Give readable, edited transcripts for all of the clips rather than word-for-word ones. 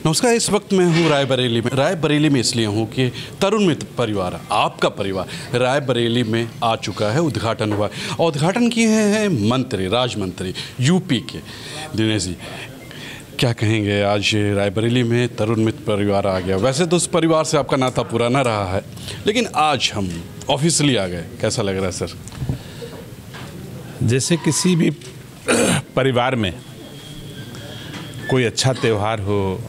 नमस्कार। इस वक्त मैं हूँ रायबरेली में इसलिए हूँ कि तरुण मित्र परिवार, आपका परिवार रायबरेली में आ चुका है। उद्घाटन हुआ और उद्घाटन किए हैं मंत्री, राज मंत्री यूपी के दिनेश जी। क्या कहेंगे, आज रायबरेली में तरुण मित्र परिवार आ गया। वैसे तो उस परिवार से आपका नाता पुराना रहा है, लेकिन आज हम ऑफिशियली आ गए, कैसा लग रहा है सर? जैसे किसी भी परिवार में कोई अच्छा त्यौहार हो,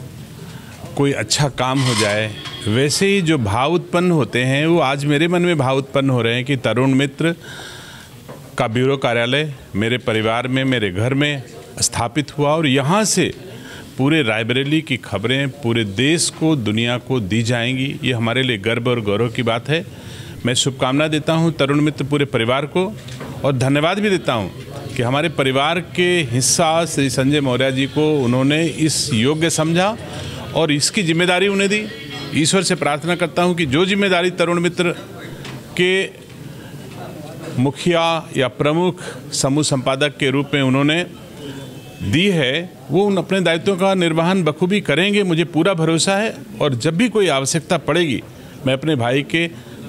कोई अच्छा काम हो जाए, वैसे ही जो भाव उत्पन्न होते हैं वो आज मेरे मन में भाव उत्पन्न हो रहे हैं कि तरुण मित्र का ब्यूरो कार्यालय मेरे परिवार में, मेरे घर में स्थापित हुआ और यहाँ से पूरे रायबरेली की खबरें पूरे देश को, दुनिया को दी जाएंगी। ये हमारे लिए गर्व और गौरव की बात है। मैं शुभकामना देता हूँ तरुण मित्र पूरे परिवार को और धन्यवाद भी देता हूँ कि हमारे परिवार के हिस्सा श्री संजय मौर्य जी को उन्होंने इस योग्य समझा और इसकी जिम्मेदारी उन्हें दी। ईश्वर से प्रार्थना करता हूँ कि जो जिम्मेदारी तरुण मित्र के मुखिया या प्रमुख समूह संपादक के रूप में उन्होंने दी है, वो उन अपने दायित्वों का निर्वहन बखूबी करेंगे, मुझे पूरा भरोसा है। और जब भी कोई आवश्यकता पड़ेगी मैं अपने भाई के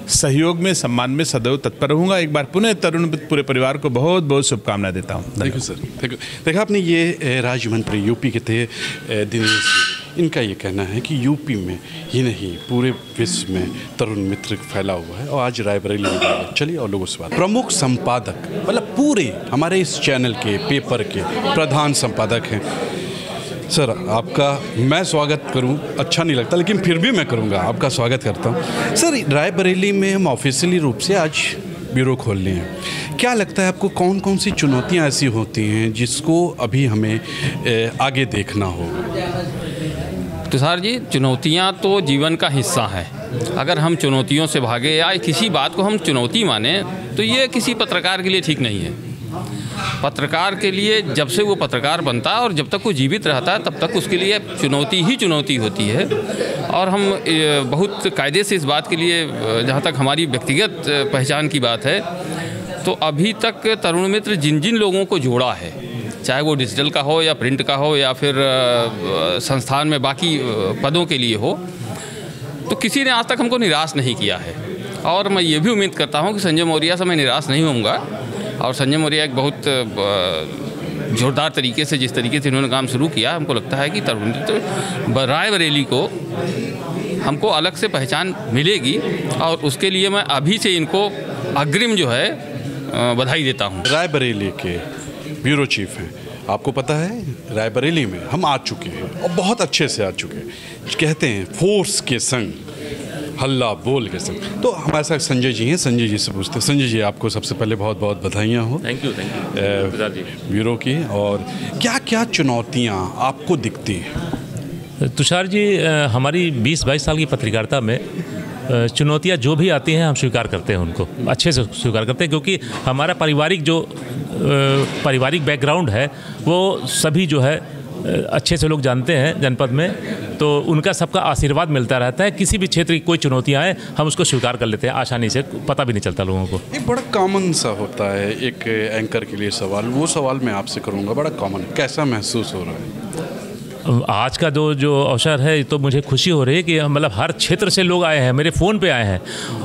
सहयोग में, सम्मान में सदैव तत्पर रहूँगा। एक बार पुनः तरुण पूरे परिवार को बहुत बहुत शुभकामनाएं देता हूँ। Thank you sir, thank you. देखा आपने, ये राज्य मंत्री यूपी के थे दिनेश जी। इनका ये कहना है कि यूपी में ही नहीं पूरे विश्व में तरुण मित्र फैला हुआ है और आज रायबरेली में गए। चलिए और लोगों से बात। प्रमुख संपादक मतलब पूरे हमारे इस चैनल के, पेपर के प्रधान संपादक हैं सर। आपका मैं स्वागत करूं, अच्छा नहीं लगता लेकिन फिर भी मैं करूंगा, आपका स्वागत करता हूं सर। रायबरेली में हम ऑफिशियली रूप से आज ब्यूरो खोल लिए हैं। क्या लगता है आपको, कौन कौन सी चुनौतियां ऐसी होती हैं जिसको अभी हमें आगे देखना होगा? तुषार जी, चुनौतियां तो जीवन का हिस्सा है। अगर हम चुनौतियों से भागे या किसी बात को हम चुनौती माने तो ये किसी पत्रकार के लिए ठीक नहीं है। पत्रकार के लिए जब से वो पत्रकार बनता है और जब तक वो जीवित रहता है तब तक उसके लिए चुनौती ही चुनौती होती है। और हम बहुत कायदे से इस बात के लिए, जहाँ तक हमारी व्यक्तिगत पहचान की बात है, तो अभी तक तरुण मित्र जिन जिन लोगों को जोड़ा है, चाहे वो डिजिटल का हो या प्रिंट का हो या फिर संस्थान में बाकी पदों के लिए हो, तो किसी ने आज तक हमको निराश नहीं किया है। और मैं ये भी उम्मीद करता हूँ कि संजय मौर्य से मैं निराश नहीं होऊंगा। और संजय मौर्य एक बहुत जोरदार तरीके से, जिस तरीके से इन्होंने काम शुरू किया, हमको लगता है कि तरुण मित्र रायबरेली को हमको अलग से पहचान मिलेगी और उसके लिए मैं अभी से इनको अग्रिम जो है बधाई देता हूँ। रायबरेली के ब्यूरो चीफ हैं, आपको पता है रायबरेली में हम आ चुके हैं और बहुत अच्छे से आ चुके हैं। कहते हैं फोर्स के संग, हल्ला बोल के संग। तो हमारे साथ संजय जी हैं, संजय जी से पूछते हैं। संजय जी, आपको सबसे पहले बहुत बहुत बधाइयाँ हो। थैंक यू ब्यूरो की। और क्या क्या चुनौतियाँ आपको दिखती हैं? तुषार जी, हमारी 20-22 साल की पत्रकारिता में चुनौतियाँ जो भी आती हैं हम स्वीकार करते हैं, उनको अच्छे से स्वीकार करते हैं, क्योंकि हमारा पारिवारिक बैकग्राउंड है वो सभी जो है अच्छे से लोग जानते हैं जनपद में, तो उनका सबका आशीर्वाद मिलता रहता है। किसी भी क्षेत्र की कोई चुनौतियाँ आए हम उसको स्वीकार कर लेते हैं आसानी से, पता भी नहीं चलता लोगों को। एक बड़ा कॉमन सा होता है एक एंकर के लिए सवाल, वो सवाल मैं आपसे करूँगा, बड़ा कॉमन, कैसा महसूस हो रहा है आज का जो अवसर है, तो मुझे खुशी हो रही है कि मतलब हर क्षेत्र से लोग आए हैं, मेरे फ़ोन पे आए हैं।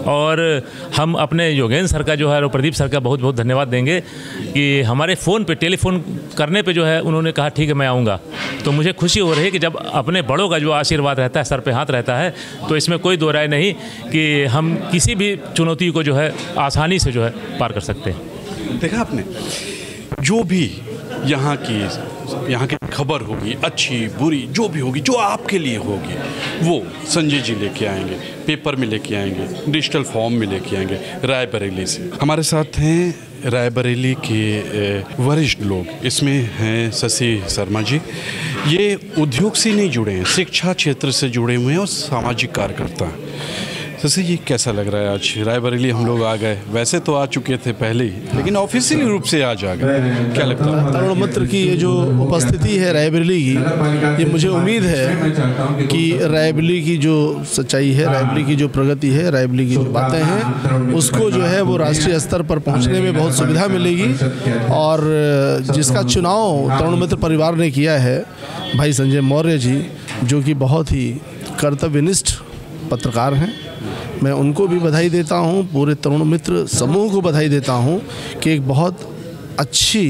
और हम अपने योगेंद्र सर का जो है और प्रदीप सर का बहुत बहुत धन्यवाद देंगे कि हमारे फ़ोन पे, टेलीफोन करने पे जो है उन्होंने कहा ठीक है मैं आऊँगा। तो मुझे खुशी हो रही है कि जब अपने बड़ों का जो आशीर्वाद रहता है, सर पे हाथ रहता है, तो इसमें कोई दो राय नहीं कि हम किसी भी चुनौती को जो है आसानी से जो है पार कर सकते हैं। देखा आपने, जो भी यहाँ की खबर होगी, अच्छी बुरी जो भी होगी, जो आपके लिए होगी, वो संजय जी लेके आएंगे, पेपर में लेके आएंगे, डिजिटल फॉर्म में लेके आएंगे रायबरेली से। हमारे साथ हैं रायबरेली के वरिष्ठ लोग, इसमें हैं शशि शर्मा जी। ये उद्योग से नहीं जुड़े हैं, शिक्षा क्षेत्र से जुड़े हुए हैं और सामाजिक कार्यकर्ता हैं। शशि जी, कैसा लग रहा है आज रायबरेली हम लोग आ गए? वैसे तो आ चुके थे पहले ही, लेकिन ऑफिशियली रूप से आज आ गए, क्या लगता है? तरुण मित्र की ये जो उपस्थिति है रायबरेली की, ये मुझे उम्मीद है कि रायबरेली की जो सच्चाई है, रायबरेली की जो प्रगति है, रायबरेली की जो बातें हैं, उसको जो है वो राष्ट्रीय स्तर पर पहुंचने में बहुत सुविधा मिलेगी। और जिसका चुनाव तरुण मित्र परिवार ने किया है, भाई संजय मौर्य जी, जो कि बहुत ही कर्तव्यनिष्ठ पत्रकार हैं। मैं उनको भी बधाई देता हूं, पूरे तरुण मित्र समूह को बधाई देता हूं कि एक बहुत अच्छी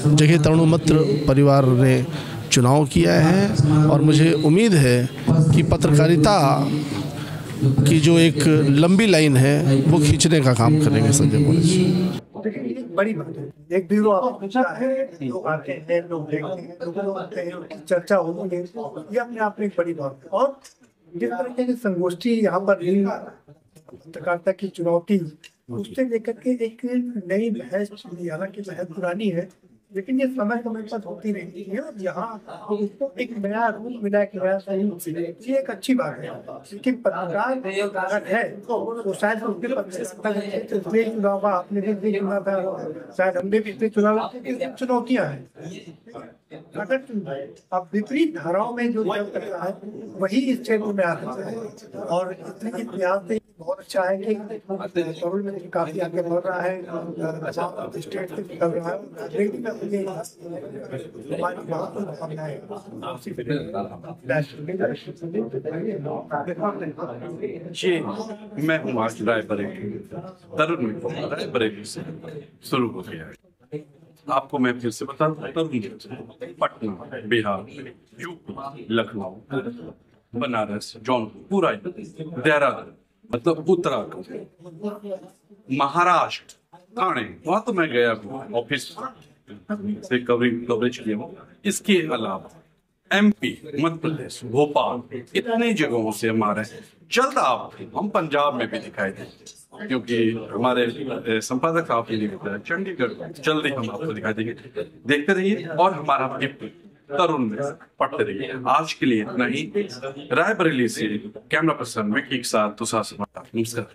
जगह तरुण मित्र परिवार ने चुनाव किया है और मुझे उम्मीद है कि पत्रकारिता की जो एक लंबी लाइन है वो खींचने का काम करेंगे संजय मोरे जी। देखिए बड़ी बात है, एक ब्यूरो आप पूछता है, लोग आते हैं, लोग देखते हैं, लोग आते हैं, उनकी चर्चा होती है, ये अपने आप में एक बड़ी बात है। और जिस तरह की संगोष्ठी यहाँ पर पत्रकारिता की चुनौती, उससे लेकर के एक नई बहस चली, हालांकि बहस पुरानी है लेकिन ये समय समय पर होती रहती है और यहाँ उसको एक नया रूप मिला, एक नया सही, ये एक अच्छी बात है। लेकिन पत्रकार अगर है तो शायद उनके इसलिए चुनाव आपने भी चुना था, शायद हमने भी इसलिए चुना, चुनौतियाँ हैं। अगर अब विपरीत धाराओं में जो चल रहा है वही इस क्षेत्र में आ सकता है और इतने इतिहास से बहुत अच्छा है कि तरुण में काफी आगे बढ़ रहा है, स्टेट से निकल रहा है, ये मैं हूँ आज रायबरेली, तरुण मित्र रायबरेली से शुरू हो गया है। आपको मैं फिर से बता दूं, पटना, बिहार, यूपी, लखनऊ, बनारस, जौनपुर, पूरा देहरादून, मतलब उत्तराखंड, महाराष्ट्र, ठाणे, वहां तो मैं गया ऑफिस से कवरेज किया। इसके अलावा एमपी, मध्य प्रदेश, भोपाल, इतने जगहों से हमारे जल्द आप हम पंजाब में भी दिखाई देंगे क्योंकि हमारे संपादक साहब ने बताया चंडीगढ़ जल्दी हम आपको दिखाई देंगे। देखते रहिए और हमारा तरुण में पढ़ते रहिए। आज के लिए इतना ही। रायबरेली से कैमरा पर्सन विकी के साथ तुषार समाता, नमस्कार।